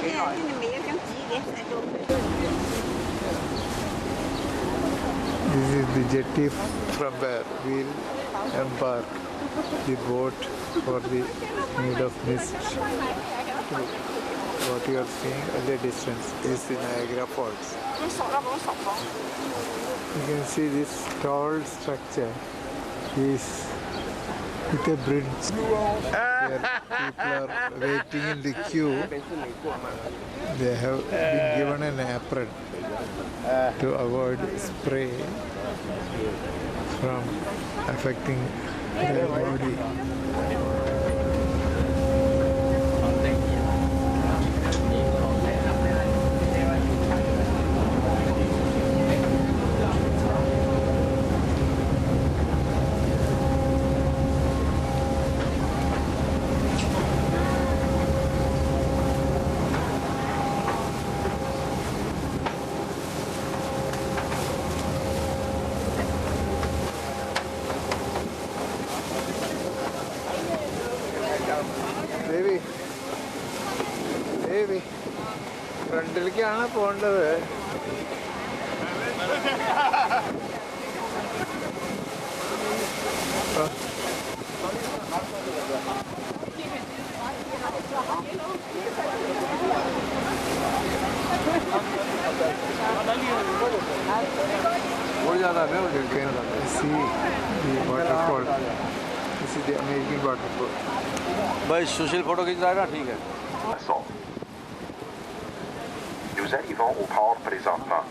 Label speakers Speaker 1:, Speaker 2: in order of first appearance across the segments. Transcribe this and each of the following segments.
Speaker 1: This is the jetty from where we'll embark the boat for the Maid of Mist. What you are seeing at the distance is the Niagara Falls. You can see this tall structure is with a bridge where people are waiting in the queue. They have been given an apron to avoid spray from affecting their body. ദേവി ഫ്രണ്ടിലേക്കാണ് പോകേണ്ടത്.
Speaker 2: भाई सुशील photo खींच रहा है ना, ठीक है.
Speaker 3: Nous arrivons au port présentement,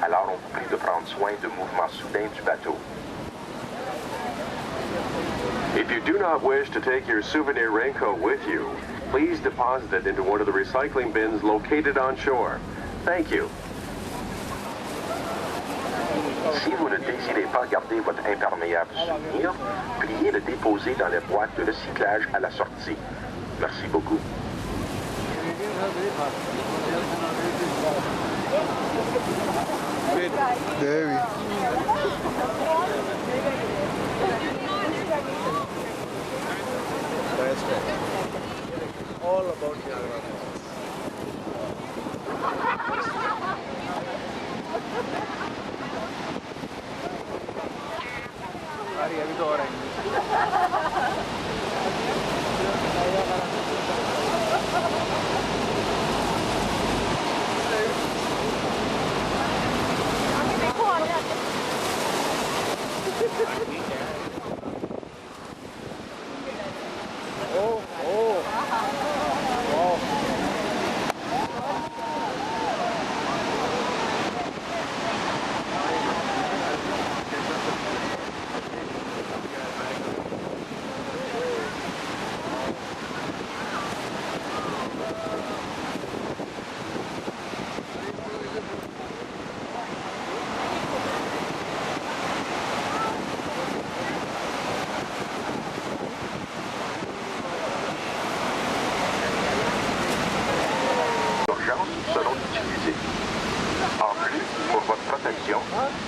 Speaker 3: alors on vous prie de prendre soin du mouvement soudain du bateau. If you do not wish to take your souvenir raincoat with you, please deposit it into one of the recycling bins located on shore. Thank you. Si vous ne désirez pas garder votre imperméable souvenir, priez de déposer dans les boîtes de recyclage à la sortie. Merci beaucoup.
Speaker 1: Devi.
Speaker 2: All about Niagara Falls. अभी तो हो रहा है.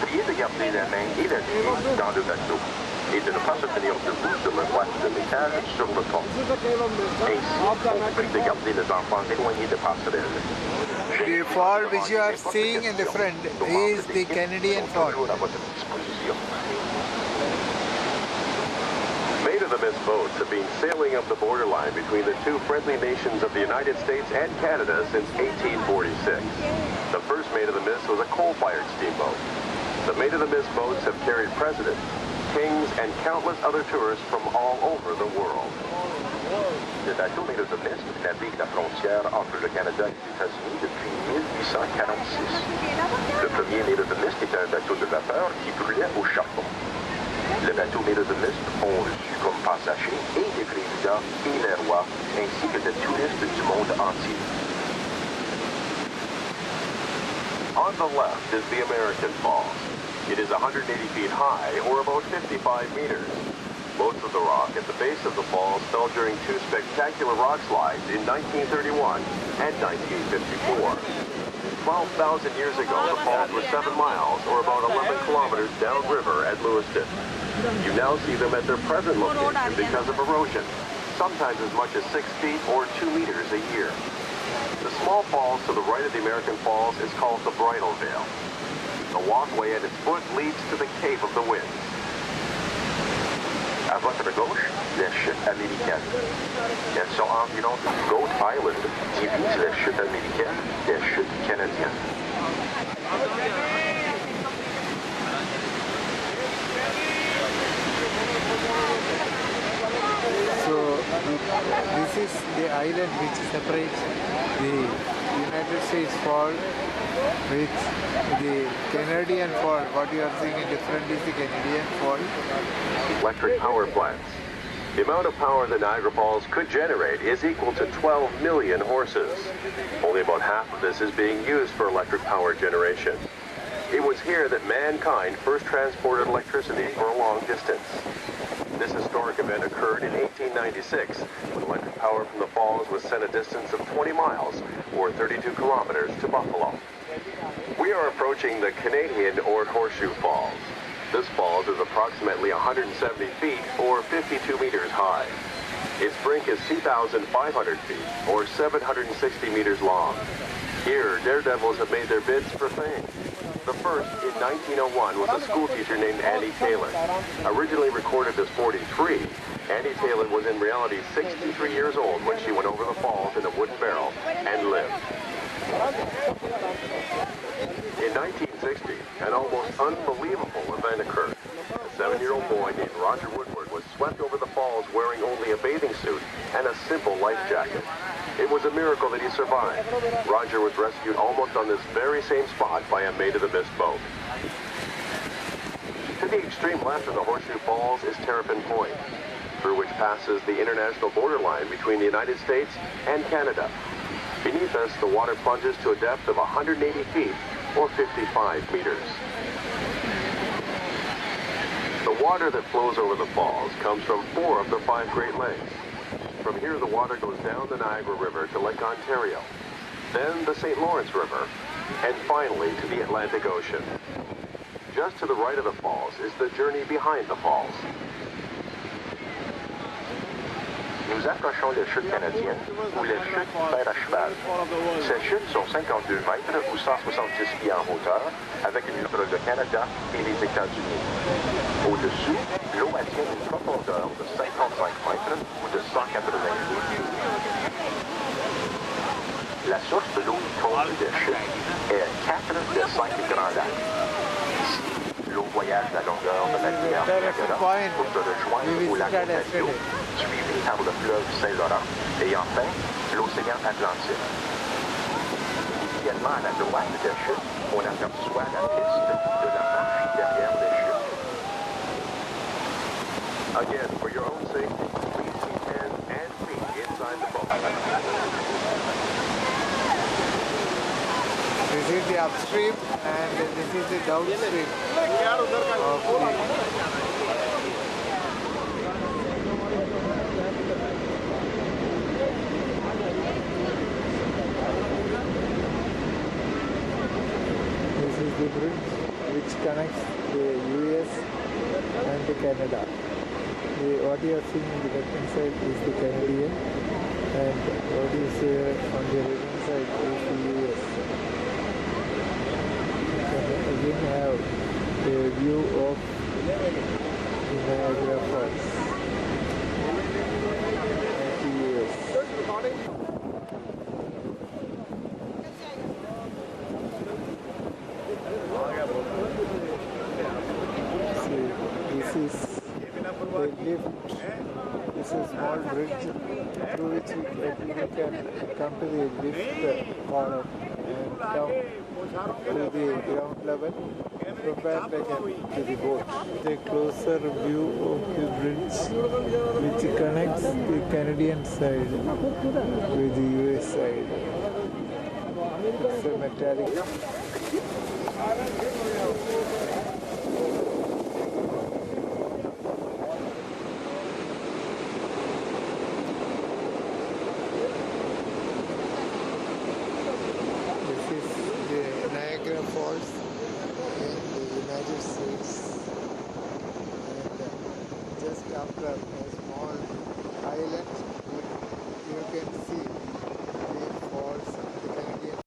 Speaker 3: Priez de garder la main et la nuit dans le bateau et de ne pas se tenir debout sur le boîte de métal sur le pont. Ainsi, on vous prie de garder les enfants éloignés de passerelles.
Speaker 1: The fall which you are seeing in the front is the Canadian Fall.
Speaker 3: Maid of the Mist boats have been sailing up the borderline between the two friendly nations of the United States and Canada since 1846. The first Maid of the Mist was a coal-fired steamboat. The Maid of the Mist boats have carried presidents, kings, and countless other tourists from all over the world. Le bateau Maid of the Mist navigue la frontière entre le Canada et les États-Unis depuis 1846. Le premier Maid of the Mist était un bateau de vapeur qui brûlait au charbon. Le bateau Maid of the Mist ont reçu comme passagers et les présidents et les rois, ainsi que des touristes du monde entier. On the left is the American Falls. It is 180 feet high, or about 55 meters. Most of the rock at the base of the falls fell during two spectacular rock slides in 1931 and 1954. 12,000 years ago, the falls were 7 miles, or about 11 kilometers downriver at Lewiston. You now see them at their present location because of erosion, sometimes as much as 6 feet or 2 meters a year. The small falls to the right of the American Falls is called the Bridal Veil. The walkway at its foot leads to the Cave of the Winds. À votre gauche, les chutes américaines. Elles sont environ Goat Island divise les chutes américaines des chutes canadiennes.
Speaker 1: So this is the island which separates the United States Fall with the Canadian Fall. What you are seeing in different is the Canadian Fall.
Speaker 3: Electric power plants. The amount of power that Niagara Falls could generate is equal to 12 million horses. Only about half of this is being used for electric power generation. It was here that mankind first transported electricity for a long distance. This historic event occurred in 1896 when electric power from the falls was sent a distance of 20 miles or 32 kilometers to Buffalo. We are approaching the Canadian or Horseshoe Falls. This falls is approximately 170 feet or 52 meters high. Its brink is 2,500 feet or 760 meters long. Here, daredevils have made their bids for fame. The first, in 1901, was a schoolteacher named Annie Taylor. Originally recorded as 43, Annie Taylor was in reality 63 years old when she went over the falls in a wooden barrel and lived. In 1960, an almost unbelievable event occurred. A 7-year-old boy named Roger Woodward was swept over the falls wearing only a bathing suit and a simple life jacket. It was a miracle that he survived. Roger was rescued almost on this very same spot by a Maid of the Mist boat. To the extreme left of the Horseshoe Falls is Terrapin Point, through which passes the international borderline between the United States and Canada. Beneath us, the water plunges to a depth of 180 feet or 55 meters. The water that flows over the falls comes from 4 of the 5 Great Lakes. From here, the water goes down the Niagara River to Lake Ontario, then the St. Lawrence River, and finally to the Atlantic Ocean. Just to the right of the falls is the journey behind the falls. Nous approchons les chutes canadiennes ou les chutes fer à cheval. Ces chutes sont 52 mètres ou 170 pieds en hauteur avec une limite de Canada et les États-Unis. Au-dessus, l'eau atteint une profondeur de 55 mètres ou de 180 pieds. La source de l'eau qui tombe des chutes est 4 des 5 grands lacs. L'eau voyage la longueur de la rivière Niagara pour se rejoindre au lac Ontario, suivi par le fleuve Saint-Laurent et enfin l'océan Atlantique. Immédiatement à la droite des chutes, on aperçoit la piste de la marche derrière les chutes. Again, for your own safety, please keep hands and feet inside the boat.
Speaker 1: This is the upstream and this is the downstream of This is the bridge which connects the US and the Canada. What you are seeing in the left-hand side is the Canadian and what you see on the right-hand side is the US. Again have a view of the Niagara Falls at the US. See, this is the lift. This is a small bridge through which you can come to the lift corner and come to the ground level. From that they can to the boat. A closer view of the bridge which connects the Canadian side with the US side. It's a metallic.